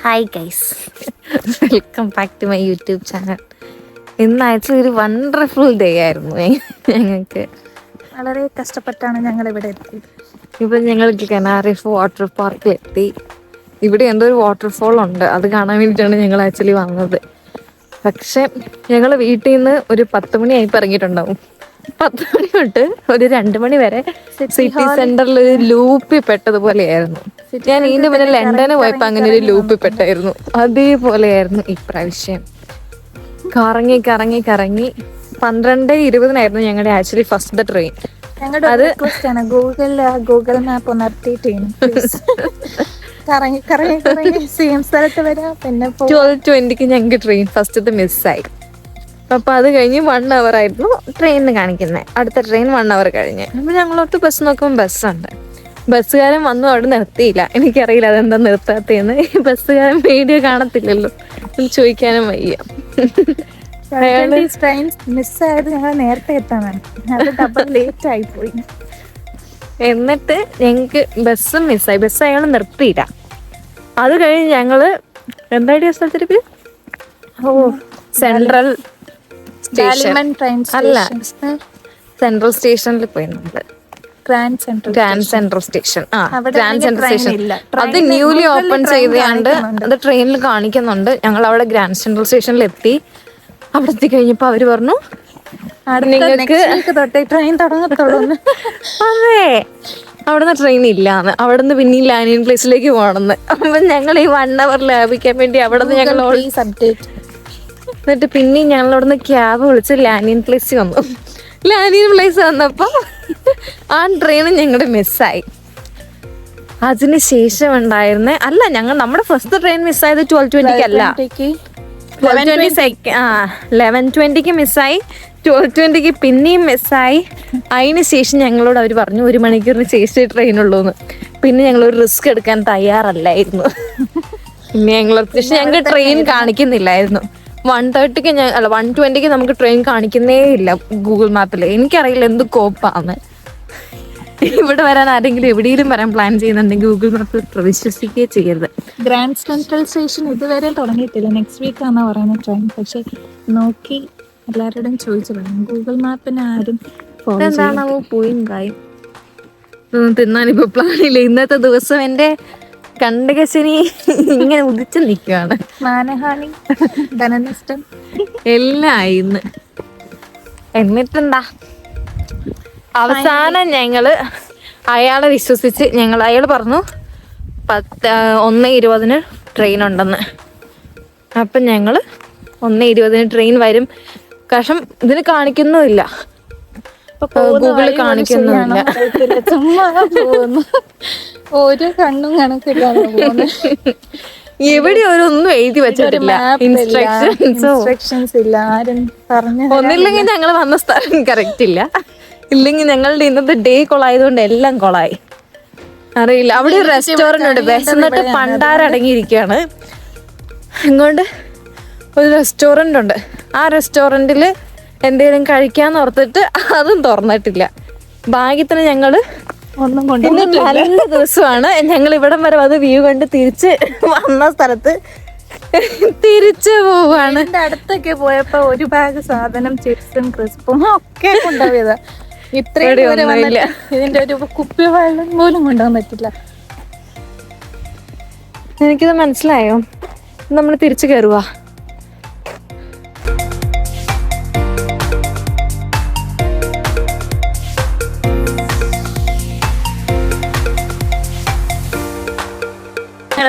Hi guys, welcome back to my YouTube channel. ഇന്ന് actually ഒരു wonderful day ആയിരുന്നു ഞങ്ങൾക്ക്. വളരെ കഷ്ടപ്പെട്ടാണ് ഞങ്ങൾ ഇവിടെ എത്തിയത്. ഇപ്പം ഞങ്ങൾ കനാറിഫ് വാട്ടർ പാർക്കിൽ എത്തി. ഇവിടെ എന്തോ ഒരു വാട്ടർഫോൾ ഉണ്ട്, അത് കാണാൻ വേണ്ടിയിട്ടാണ് ഞങ്ങൾ ആക്ച്വലി വന്നത്. പക്ഷെ ഞങ്ങൾ വീട്ടിൽ നിന്ന് ഒരു 10 മണിയായി ഇറങ്ങിയിട്ടുണ്ടാവും. 10 മണി തൊട്ട് ഒരു 2 മണി വരെ സിറ്റി സെന്ററിൽ ഒരു ലൂപ്പിൽ പെട്ടതുപോലെയായിരുന്നു. ഞാൻ ഇതിന്റെ മുന്നേ ലണ്ടന് പോയപ്പോ അങ്ങനെ ഒരു ലൂപ്പിൽ പെട്ടായിരുന്നു. അതേപോലെയായിരുന്നു ഇപ്രാവശ്യം. കറങ്ങി കറങ്ങി കറങ്ങി 12:20 ഞങ്ങളുടെ ആക്ച്വലി ഫസ്റ്റ് ട്രെയിൻ. അത് ഗൂഗിൾ മാപ്പ് ഒന്ന് അപ്ഡേറ്റ് ചെയ്യണം. കറങ്ങി കറങ്ങി കറങ്ങി സെയിം സ്ഥലത്ത് വരാം. പിന്നെ 12:20 ഞങ്ങൾക്ക് ട്രെയിൻ ഫസ്റ്റത്തെ മിസ്സായി. അപ്പോൾ അത് കഴിഞ്ഞ് 1 hour ആയിരുന്നു ട്രെയിനിന് കാണിക്കുന്നത്. അടുത്ത ട്രെയിൻ 1 hour കഴിഞ്ഞ്. അപ്പോൾ ഞങ്ങളോട്ട് ബസ് നോക്കുമ്പോൾ ബസ്സുണ്ട്. ബസ്സുകാരൻ വന്നു, അവിടെ നിർത്തിയില്ല. എനിക്കറിയില്ല അതെന്താ നിർത്താത്തതെന്ന്. ഈ ബസ്സുകാരൻ വീഡിയോ കാണത്തില്ലല്ലോ, ചോദിക്കാനും വയ്യ. ട്രെയിൻ മിസ്സായത് ഞങ്ങൾ നേരത്തെ എത്താനാണ്, അത് ഡബിൾ ലേറ്റ് ആയി പോയി. എന്നിട്ട് ഞങ്ങൾക്ക് ബസ്സും മിസ്സായി. ബസ് അയാൾ നിർത്തിയില്ല. അത് കഴിഞ്ഞ് ഞങ്ങള് എന്താ സ്ഥലത്തിട്ട് സെൻട്രൽ സ്റ്റേഷൻ അല്ല, സെൻട്രൽ സ്റ്റേഷനിൽ പോയി നമ്മള്. Grand central station. Grand central station അത് ന്യൂലി ഓപ്പൺ ചെയ്തുകൊണ്ട് അത് ട്രെയിനിൽ കാണിക്കുന്നുണ്ട്. ഞങ്ങൾ അവിടെ ഗ്രാൻഡ് സെൻട്രൽ സ്റ്റേഷനിൽ എത്തി. അവിടെ എത്തി കഴിഞ്ഞപ്പോ അവര് പറഞ്ഞു നിങ്ങൾക്ക് ട്രെയിൻ തുടങ്ങത്തുള്ളൂ. അതെ, അവിടുന്ന് ട്രെയിൻ ഇല്ലാന്ന്, അവിടുന്ന് പിന്നെയും ലാൻഡിങ് പ്ലേസിലേക്ക് പോകണമെന്ന്. അപ്പൊ ഞങ്ങൾ ഈ 1 hour ലാഭിക്കാൻ വേണ്ടി അവിടുന്ന് ഞങ്ങൾ എന്നിട്ട് പിന്നെയും ഞങ്ങൾ അവിടുന്ന് ക്യാബ് വിളിച്ച് ലാൻഡിങ് പ്ലേസിൽ വന്നു. ലാൻഡിങ് പ്ലേസ് വന്നപ്പോ ആ ട്രെയിൻ ഞങ്ങളുടെ മിസ്സായി. അതിന് ശേഷം ഉണ്ടായിരുന്നേ അല്ല, നമ്മുടെ ഫസ്റ്റ് ട്രെയിൻ മിസ്സായത് 12:20 അല്ല, 11:20 മിസ്സായി. 12:20 പിന്നെയും മിസ്സായി. അതിന് ശേഷം ഞങ്ങളോട് അവർ പറഞ്ഞു 1 മണിക്കൂറിന് ശേഷം ട്രെയിനുള്ളൂന്ന്. പിന്നെ ഞങ്ങളൊരു റിസ്ക് എടുക്കാൻ തയ്യാറല്ലായിരുന്നു. പിന്നെ പക്ഷെ ഞങ്ങൾക്ക് ട്രെയിൻ കാണിക്കുന്നില്ലായിരുന്നു. 1:30 1:20 നമുക്ക് ട്രെയിൻ കാണിക്കുന്നേ ഇല്ല ഗൂഗിൾ മാപ്പിൽ. എനിക്കറിയില്ല എന്ത് കോപ്പാന്ന്. ഇവിടെ വരാൻ ആരെങ്കിലും എവിടെയെങ്കിലും വരാൻ പ്ലാൻ ചെയ്യുന്നുണ്ടെങ്കിൽ ഗൂഗിൾ മാപ്പിൽ വിശ്വസിക്കുകയേ ചെയ്യരുത്. ഗ്രാൻഡ് സെൻട്രൽ സ്റ്റേഷൻ ഇതുവരെ തുടങ്ങിയിട്ടില്ല, നെക്സ്റ്റ് വീക്ക് ആണെന്ന് പറയുന്നത് ട്രെയിൻ. പക്ഷെ നോക്കി എല്ലാവരോടും ചോദിച്ചു പറയാം, ഗൂഗിൾ മാപ്പിന് ആരും എന്താണാവോ പൂയും കായും തിന്നാനിപ്പോ പ്ലാനില്ല. ഇന്നത്തെ ദിവസം എൻ്റെ കണ്ടകശനി ഇങ്ങനെ ഉദിച്ചു നിൽക്കുകയാണ്. മാനഹാനി, ധനനഷ്ടം എല്ലാം ഇന്ന്. എന്നിട്ടെന്താ അവസാനം ഞങ്ങള് അയാളെ വിശ്വസിച്ച് അയാൾ പറഞ്ഞു 1:20 ട്രെയിൻ ഉണ്ടെന്ന്. അപ്പം ഞങ്ങള് 1:20 ട്രെയിൻ വരും. പക്ഷം ഇതിന് കാണിക്കുന്നുമില്ല, ഗൂഗിളിൽ കാണിക്കുന്നുമില്ല. ഒരു കണ്ണും കണക്കില്ലാതെ എവിടെ ഒന്നും എഴുതി വെച്ചിട്ടില്ല, ഇൻസ്ട്രക്ഷൻസ് ഇല്ല, ആരും പറഞ്ഞു. ഒന്നില്ലെങ്കിൽ ഞങ്ങൾ വന്ന സ്ഥലം കറക്റ്റ് ഇല്ല, ഇല്ലെങ്കിൽ ഞങ്ങളുടെ ഇന്നത്തെ ഡേ കൊളായതുകൊണ്ട് എല്ലാം കൊളായി. അറിയില്ല. അവിടെ ഒരു റെസ്റ്റോറന്റ് ഉണ്ട്, വിശന്നിട്ട് പണ്ടാരടങ്ങിയിരിക്കുകയാണ്. ഇങ്ങോട്ട് ഒരു റെസ്റ്റോറന്റ് ഉണ്ട്. ആ റെസ്റ്റോറന്റിൽ എന്തെങ്കിലും കഴിക്കാന്ന് ഓർത്തിട്ട് അതും തുറന്നിട്ടില്ല. ഭാഗ്യത്തിന് ഞങ്ങള് നല്ല ദിവസമാണ്. ഞങ്ങൾ ഇവിടം വരെ അത് വ്യൂ കണ്ട് തിരിച്ച് വന്ന സ്ഥലത്ത് തിരിച്ചു പോവാണ്. എന്റെ അടുത്തൊക്കെ പോയപ്പോ ഒരു ബാഗ് സാധനം, ചിപ്സും ക്രിസ്പും ഒക്കെ കൊണ്ടുപോയതാ. ഇത്രയും ഇതിന്റെ ഒരു കുപ്പി വെള്ളം പോലും കൊണ്ടുപോകാൻ പറ്റില്ല. എനിക്കിത് മനസ്സിലായോ? നമ്മൾ തിരിച്ചു കയറുവാ.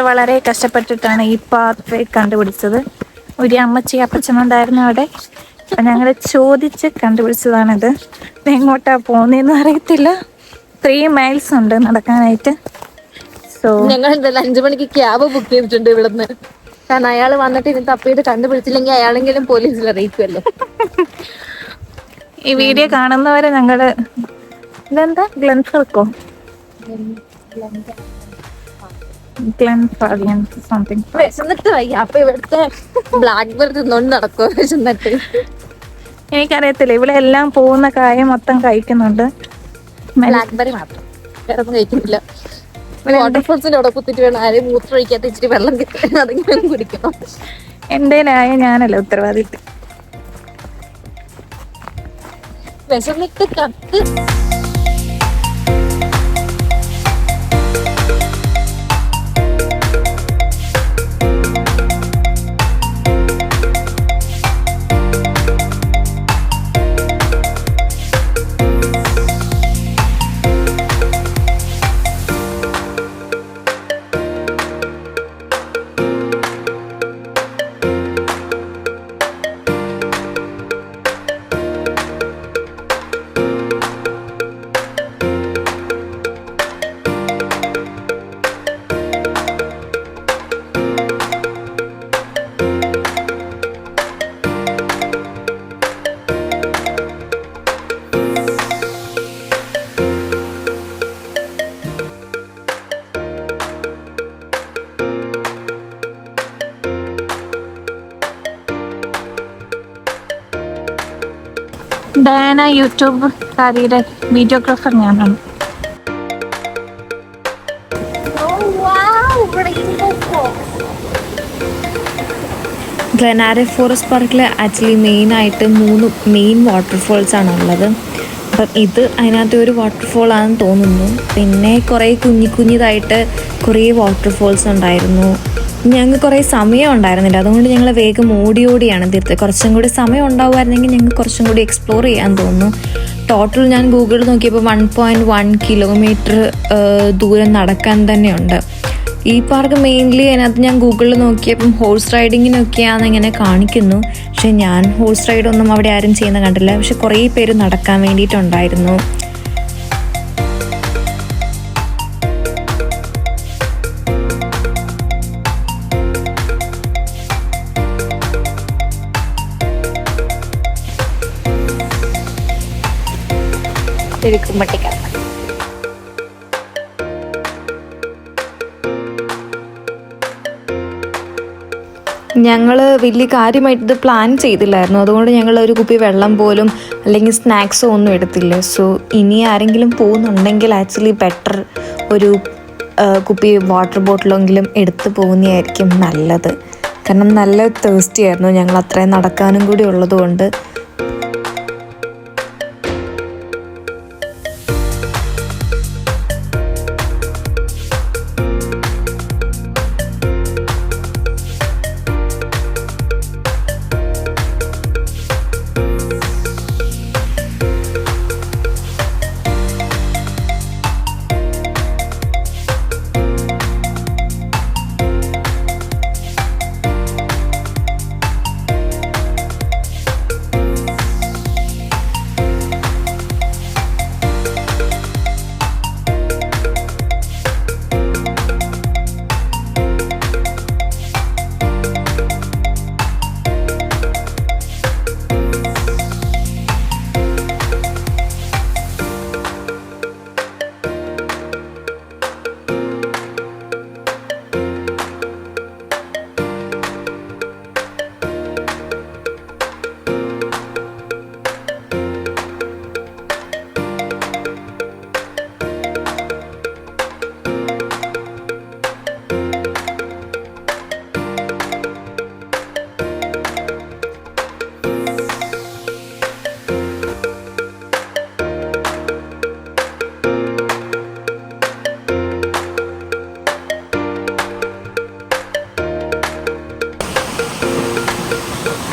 വളരെ കഷ്ടപ്പെട്ടിട്ടാണ് ഈ പാത്ത് വേ കണ്ടുപിടിച്ചത്. ഒരു അമ്മച്ചി അപ്പച്ചനുണ്ടായിരുന്നു അവിടെ. അപ്പം ഞങ്ങൾ ചോദിച്ച് കണ്ടുപിടിച്ചതാണിത്. എങ്ങോട്ടാ പോകുന്നതെന്ന് അറിയത്തില്ല. 3 miles ഉണ്ട് നടക്കാനായിട്ട്. സോ ഞങ്ങൾ 5 മണിക്ക് ക്യാബ് ബുക്ക് ചെയ്തിട്ടുണ്ട് ഇവിടുന്ന്. കാരണം അയാൾ വന്നിട്ട് ഇനി തപ്പിയിട്ട് കണ്ടുപിടിച്ചില്ലെങ്കിൽ അയാളെങ്കിലും പോലീസിൽ അറിയിക്കുമല്ലോ. ഈ വീഡിയോ കാണുന്നവരെ ഞങ്ങള് ഇതെന്താ ഗ്ലെൻഫർക്കോ വിശന്നിട്ട് വയ്യ. അപ്പൊ ഇവിടുത്തെ ബ്ലാക്ക് ബെറി തിന്നോണ്ട് നടക്കുമോ വിശന്നിട്ട്? എനിക്കറിയത്തില്ല. ഇവിടെ എല്ലാം പോകുന്ന കായ മൊത്തം കഴിക്കുന്നുണ്ട്, ബ്ലാക്ക് ബെറി മാത്രം വേറെ ഒന്നും കഴിക്കുന്നില്ല. വാട്ടർഫോൾസിന്റെ അവിടെ കുത്തിട്ട് വേണം ആരെയും മൂത്രമൊഴിക്കാത്ത ഇച്ചിരി വെള്ളം കിട്ടും, അതിങ്ങനെ കുടിക്കണം. എന്തേനായ ഞാനല്ല ഉത്തരവാദിത്വം. വിശന്നിട്ട് കത്ത്. ഡയാന യൂട്യൂബ് കാരിയുടെ വീഡിയോഗ്രാഫർ ഞാനാണ്. ഗ്ലെനാരെ ഫോറസ്റ്റ് പാർക്കിൽ ആക്ച്വലി മെയിനായിട്ട് 3 മെയിൻ വാട്ടർഫോൾസ് ആണ് ഉള്ളത്. അപ്പം ഇത് അതിനകത്ത് ഒരു വാട്ടർഫോൾ ആണെന്ന് തോന്നുന്നു. പിന്നെ കുറേ കുഞ്ഞിതായിട്ട് കുറേ വാട്ടർഫോൾസ് ഉണ്ടായിരുന്നു. ഞങ്ങൾക്ക് കുറേ സമയം ഉണ്ടായിരുന്നില്ല, അതുകൊണ്ട് ഞങ്ങൾ വേഗം ഓടിയാണ് തീർത്തത്. കുറച്ചും കൂടി സമയം ഉണ്ടാവുമായിരുന്നെങ്കിൽ ഞങ്ങൾക്ക് കുറച്ചും കൂടി എക്സ്പ്ലോർ ചെയ്യാൻ തോന്നുന്നു. ടോട്ടൽ ഞാൻ ഗൂഗിളിൽ നോക്കിയപ്പോൾ 1.1 കിലോമീറ്റർ ദൂരം നടക്കാൻ തന്നെയുണ്ട്. ഈ പാർക്ക് മെയിൻലി അതിനകത്ത് ഞാൻ ഗൂഗിളിൽ നോക്കിയപ്പം ഹോഴ്സ് റൈഡിങ്ങിനൊക്കെയാണെന്ന് ഇങ്ങനെ കാണിക്കുന്നു. പക്ഷെ ഞാൻ ഹോഴ്സ് റൈഡൊന്നും അവിടെ ആരും ചെയ്യുന്ന കണ്ടില്ല. പക്ഷെ കുറേ പേര് നടക്കാൻ വേണ്ടിയിട്ടുണ്ടായിരുന്നു. ഞങ്ങൾ വലിയ കാര്യമായിട്ട് ഇത് പ്ലാൻ ചെയ്തില്ലായിരുന്നു. അതുകൊണ്ട് ഞങ്ങൾ ഒരു കുപ്പി വെള്ളം പോലും അല്ലെങ്കിൽ സ്നാക്സോ ഒന്നും എടുത്തില്ല. സോ ഇനി ആരെങ്കിലും പോകുന്നുണ്ടെങ്കിൽ ആക്ച്വലി ബെറ്റർ ഒരു കുപ്പി വാട്ടർ ബോട്ടിലെങ്കിലും എടുത്ത് പോകുന്നതായിരിക്കും നല്ലത്. കാരണം നല്ല തേഴ്സ്റ്റി ആയിരുന്നു. ഞങ്ങൾ അത്രയും നടക്കാനും കൂടി ഉള്ളതുകൊണ്ട്.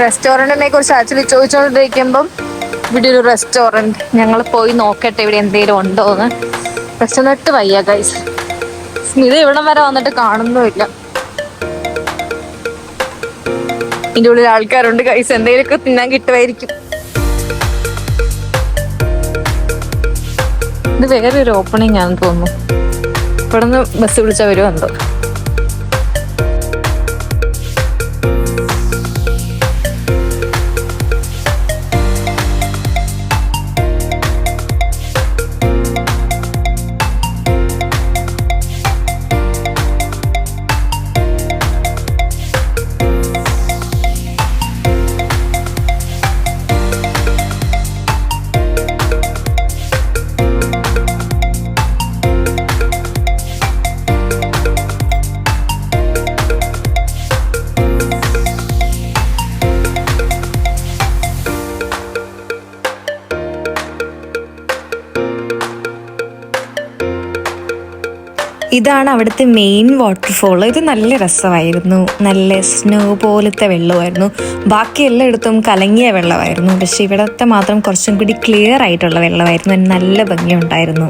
റെസ്റ്റോറൻറ്റിനെ കുറിച്ച് ആക്ച്വലി ചോദിച്ചുകൊണ്ടിരിക്കുമ്പം ഇവിടെ ഒരു റെസ്റ്റോറൻറ്റ്, ഞങ്ങൾ പോയി നോക്കട്ടെ ഇവിടെ എന്തെങ്കിലും ഉണ്ടോ എന്ന്. വിശന്നിട്ട് വയ്യ ഗൈസ്. സ്മിത ഇവിടം വരെ വന്നിട്ട് കാണുന്നുമില്ല. ഇതിൻ്റെ ഉള്ളിൽ ആൾക്കാരുണ്ട് ഗൈസ്, എന്തെങ്കിലുമൊക്കെ തിന്നാൻ കിട്ടുമായിരിക്കും. ഇത് വേറൊരു ഓപ്പണിംഗ് ആണെന്ന് തോന്നുന്നു. ഇവിടെ നിന്ന് ബസ് വിളിച്ചാൽ വരുമെന്തോ. ഇതാണ് അവിടുത്തെ മെയിൻ വാട്ടർഫോൾ. ഇത് നല്ല രസമായിരുന്നു, നല്ല സ്നോ പോലത്തെ വെള്ളമായിരുന്നു. ബാക്കി എല്ലായിടത്തും കലങ്ങിയ വെള്ളമായിരുന്നു, പക്ഷെ ഇവിടത്തെ മാത്രം കുറച്ചും കൂടി ക്ലിയർ ആയിട്ടുള്ള വെള്ളമായിരുന്നു. നല്ല ഭംഗിയുണ്ടായിരുന്നു.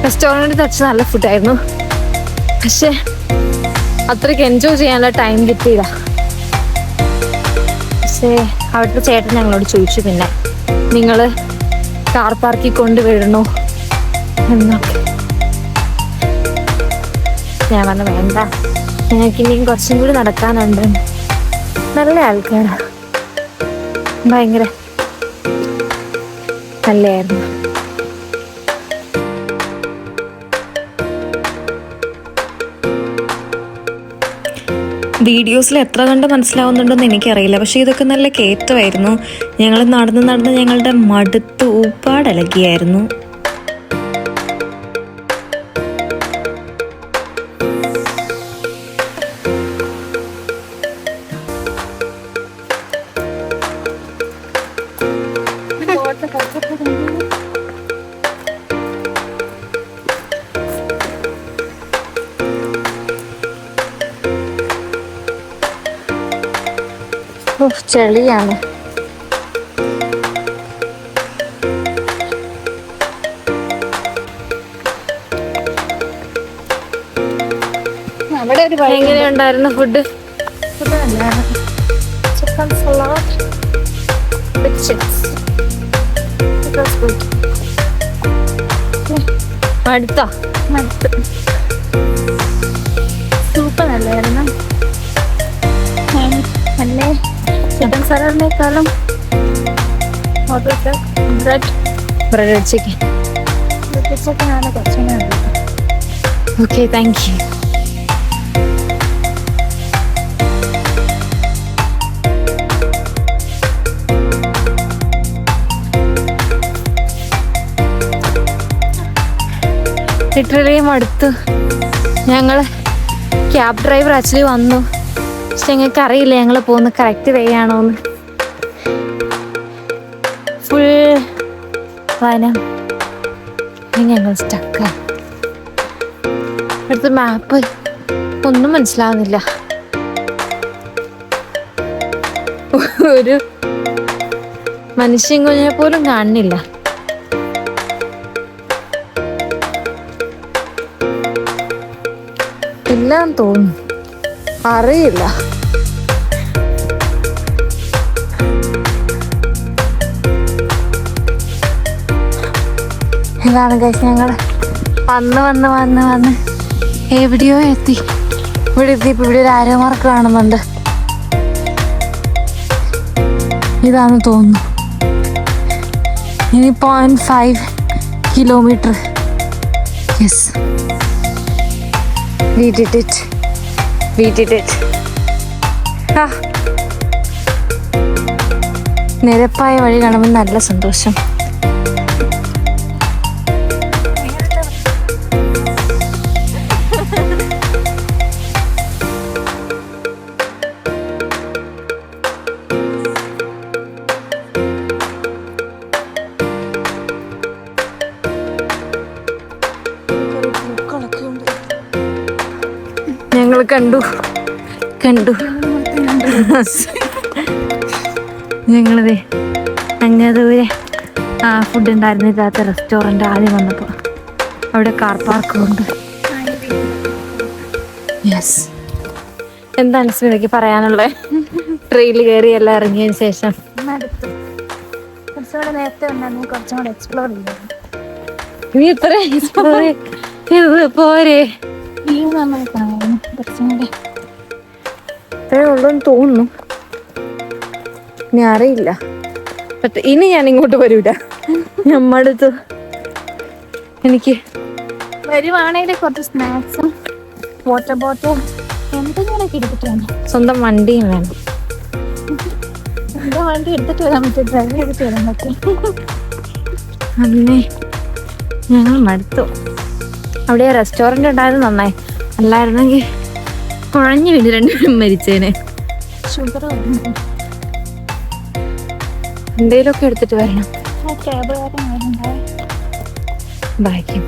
റെസ്റ്റോറൻറ്റിൽ വെച്ച് നല്ല ഫുഡായിരുന്നു, പക്ഷെ അത്രയ്ക്ക് എൻജോയ് ചെയ്യാനുള്ള ടൈം കിട്ടിയില്ല. പക്ഷേ അവിടുത്തെ ചേട്ടൻ ഞങ്ങളോട് ചോദിച്ചു, പിന്നെ നിങ്ങൾ കാർ പാർക്കിൽ കൊണ്ടുവിടണോ എന്നൊക്കെ. ഞാൻ പറഞ്ഞു വേണ്ട, ഞങ്ങൾക്ക് ഇനിയും കുറച്ചും കൂടി നടക്കാനുണ്ട്. നല്ല ആൾക്കാരാണ്, ഭയങ്കര നല്ലതായിരുന്നു. വീഡിയോസിൽ എത്ര കണ്ട് മനസ്സിലാവുന്നുണ്ടെന്ന് എനിക്കറിയില്ല, പക്ഷേ ഇതൊക്കെ നല്ല കയറ്റമായിരുന്നു. ഞങ്ങൾ നടന്ന് ഞങ്ങളുടെ മടുത്ത് ഊപ്പാടലകിയായിരുന്നു. ചെളിയാണ്. എങ്ങനെയുണ്ടായിരുന്നു ഫുഡ്? ചിക്കൻ സലാഡ് വിത്ത് ചിപ്സ്. അടുത്ത സൂപ്പർ നല്ലായിരുന്നു. നല്ല ചിക്കൻ സലാഡിനേക്കാളും ബ്രെഡ് ചിക്കൻ. ചിക്കനാണ് കുറച്ചുകൂടെ. Okay, thank you. ലിറ്ററലിയും അടുത്ത് ഞങ്ങൾ ക്യാബ് ഡ്രൈവർ ആക്ച്വലി വന്നു, പക്ഷെ ഞങ്ങൾക്ക് അറിയില്ല ഞങ്ങൾ പോകുന്ന കറക്റ്റ് വേ ആണോന്ന്. ഫുൾ വനം, ഞങ്ങൾ സ്റ്റക്കായി. അടുത്ത മാപ്പ് ഒന്നും മനസ്സിലാവുന്നില്ല. ഒരു മനുഷ്യൻ കുഞ്ഞിനെ പോലും കാണുന്നില്ല. എല്ലാം തോന്നുന്നു, അറിയില്ല. ഇതാണ് ഗൈസ്, ഞങ്ങൾ വന്ന് എവിടെയോ എത്തി. ഇവിടെ എത്തിയപ്പോൾ ഇവിടെ ഒരു ആരോ മാർക്ക് കാണുന്നുണ്ട്. ഇതാണെന്ന് തോന്നുന്നു. ഇനി 0.5 kilometre. Yes, we did it. നിരപ്പായ വഴി കാണുമ്പോൾ നല്ല സന്തോഷം. ഞങ്ങൾ കണ്ടു ഞങ്ങളതേ അങ്ങ് ദൂരെ ആ ഫുഡ് ഉണ്ടായിരുന്നില്ലാത്ത റെസ്റ്റോറൻറ്റ് ആദ്യം വന്നപ്പോൾ അവിടെ കാർ പാർക്കും ഉണ്ട്. യെസ്. എന്താണ് സ്മിതയ്ക്ക് പറയാനുള്ളത്? ട്രെയിനിൽ കയറി എല്ലാം ഇറങ്ങിയതിന് ശേഷം കുറച്ചുകൂടെ നേരത്തെ ഉണ്ടായിരുന്നു, കുറച്ചും കൂടെ എക്സ്പ്ലോർ ചെയ്യാം. നീ ഇത്ര എക്സ്പ്ലോർ ചെയ്ത് പോരെ? വ്യൂ നമ്മൾ കാണുന്നു കുറച്ചും കൂടെ. ഇത്രേ ഉള്ളൂന്ന് തോന്നുന്നു, ഞാൻ അറിയില്ല. പക്ഷെ ഇനി ഞാൻ ഇങ്ങോട്ട് വരൂല. നമ്മടുത്ത് എനിക്ക് വരുവാണെങ്കിൽ കുറച്ച് സ്നാക്സും വാട്ടർ ബോട്ടിലും എന്തെങ്കിലുമൊക്കെ എടുത്തിട്ടാണ്. സ്വന്തം വണ്ടിയും വേണം. എന്താ വണ്ടി എടുത്തിട്ട് വരാൻ പറ്റും, ഡ്രൈവ് ചെയ്തിട്ട് വരാൻ പറ്റും. അമ്മേ ഞങ്ങൾ മടുത്തു. അവിടെ റെസ്റ്റോറൻറ്റ് ഉണ്ടായത് നന്നായി, അല്ലായിരുന്നെങ്കിൽ കുഴഞ്ഞു വീണ് രണ്ടുപേരും മരിച്ചേനെ. ഷുഗർ എന്തെങ്കിലുമൊക്കെ എടുത്തിട്ട് വരണം. ക്യാബുകാരൻ വരുന്നുണ്ടായി. ഭാഗ്യം.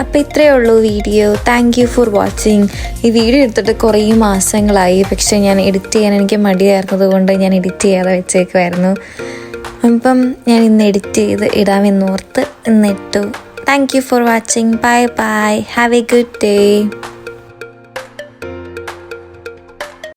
അപ്പോൾ ഇത്രയേ ഉള്ളൂ video. Thank you for watching. ഈ വീഡിയോ എടുത്തിട്ട് കുറേ മാസങ്ങളായി, പക്ഷേ ഞാൻ എഡിറ്റ് ചെയ്യാൻ എനിക്ക് മടിയായിരുന്നത് കൊണ്ട് ഞാൻ എഡിറ്റ് ചെയ്യാതെ വെച്ചേക്കുമായിരുന്നു. അപ്പം ഞാൻ ഇന്ന് എഡിറ്റ് ചെയ്ത് ഇടാമെന്നോർത്ത് ഇന്നിട്ടു. Thank you for watching. Bye bye. Have a good day.